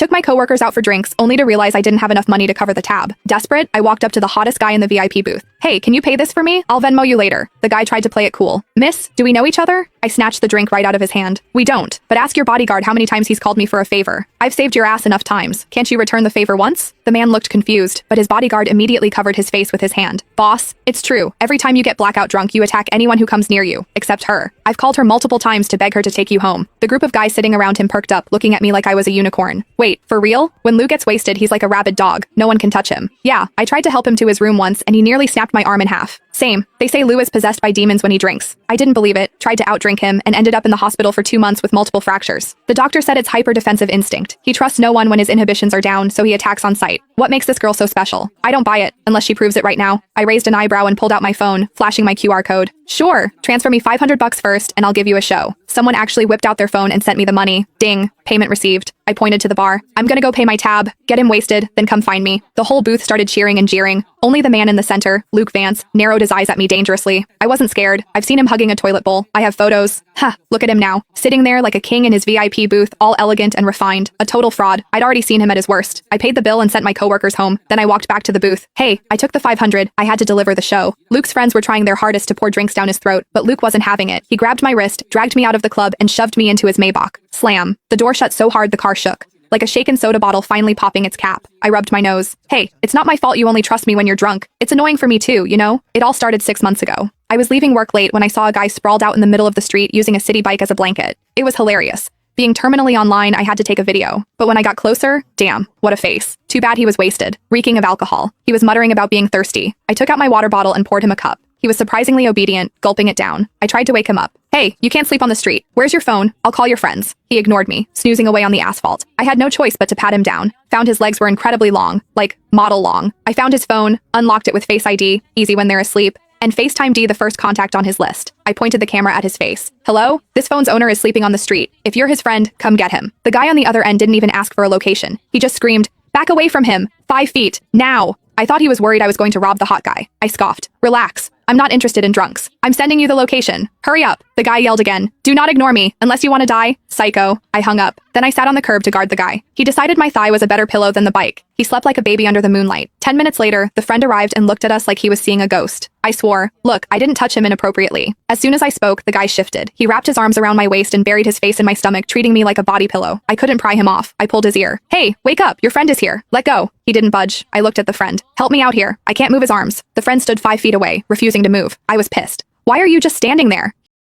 Took my coworkers out for drinks, only to realize I didn't have enough money to cover the tab. Desperate, I walked up to the hottest guy in the VIP booth. Hey, can you pay this for me? I'll Venmo you later. The guy tried to play it cool. Miss, do we know each other? I snatched the drink right out of his hand. We don't, but ask your bodyguard how many times he's called me for a favor. I've saved your ass enough times. Can't you return the favor once? The man looked confused, but his bodyguard immediately covered his face with his hand. Boss, it's true. Every time you get blackout drunk, you attack anyone who comes near you, except her. I've called her multiple times to beg her to take you home. The group of guys sitting around him perked up, looking at me like I was a unicorn. Wait, for real? When Lou gets wasted, he's like a rabid dog. No one can touch him. Yeah, I tried to help him to his room once, and he nearly snapped my arm in half. Same. They say Lou is possessed by demons when he drinks. I didn't believe it, tried to outdrink him, and ended up in the hospital for 2 months with multiple fractures. The doctor said it's hyper-defensive instinct. He trusts no one when his inhibitions are down, so he attacks on sight. What makes this girl so special? I don't buy it, unless she proves it right now. I raised an eyebrow and pulled out my phone, flashing my QR code. Sure, transfer me $500 first, and I'll give you a show. Someone actually whipped out their phone and sent me the money. Ding. Payment received. I pointed to the bar. I'm gonna go pay my tab, get him wasted, then come find me. The whole booth started cheering and jeering. Only the man in the center, Luke Vance, narrowed his eyes at me dangerously. I wasn't scared. I've seen him hugging a toilet bowl. I have photos. Ha, look at him now. Sitting there like a king in his VIP booth, all elegant and refined. A total fraud. I'd already seen him at his worst. I paid the bill and sent my coworkers home. Then I walked back to the booth. Hey, I took the 500. I had to deliver the show. Luke's friends were trying their hardest to pour drinks down his throat, but Luke wasn't having it. He grabbed my wrist, dragged me out of the club, and shoved me into his Maybach. Slam. The door shut so hard the car shook. Like a shaken soda bottle finally popping its cap. I rubbed my nose. Hey, it's not my fault you only trust me when you're drunk. It's annoying for me too, you know? It all started 6 months ago. I was leaving work late when I saw a guy sprawled out in the middle of the street using a city bike as a blanket. It was hilarious. Being terminally online, I had to take a video. But when I got closer, damn, what a face. Too bad he was wasted, reeking of alcohol. He was muttering about being thirsty. I took out my water bottle and poured him a cup. He was surprisingly obedient, gulping it down. I tried to wake him up. Hey, you can't sleep on the street. Where's your phone? I'll call your friends. He ignored me, snoozing away on the asphalt. I had no choice but to pat him down. Found his legs were incredibly long, like model long. I found his phone, unlocked it with Face ID, easy when they're asleep, and FaceTime D the first contact on his list. I pointed the camera at his face. Hello? This phone's owner is sleeping on the street. If you're his friend, come get him. The guy on the other end didn't even ask for a location. He just screamed, back away from him, 5 feet, now. I thought he was worried I was going to rob the hot guy. I scoffed. Relax. I'm not interested in drunks. I'm sending you the location. Hurry up. The guy yelled again. Do not ignore me, unless you want to die. Psycho. I hung up. Then I sat on the curb to guard the guy. He decided my thigh was a better pillow than the bike. He slept like a baby under the moonlight. 10 minutes later, the friend arrived and looked at us like he was seeing a ghost. I swore. Look, I didn't touch him inappropriately. As soon as I spoke, the guy shifted. He wrapped his arms around my waist and buried his face in my stomach, treating me like a body pillow. I couldn't pry him off. I pulled his ear. Hey, wake up. Your friend is here. Let go. He didn't budge. I looked at the friend. Help me out here. I can't move his arms. The friend stood 5 feet away, refusing to move. I was pissed. Why are you just standing there?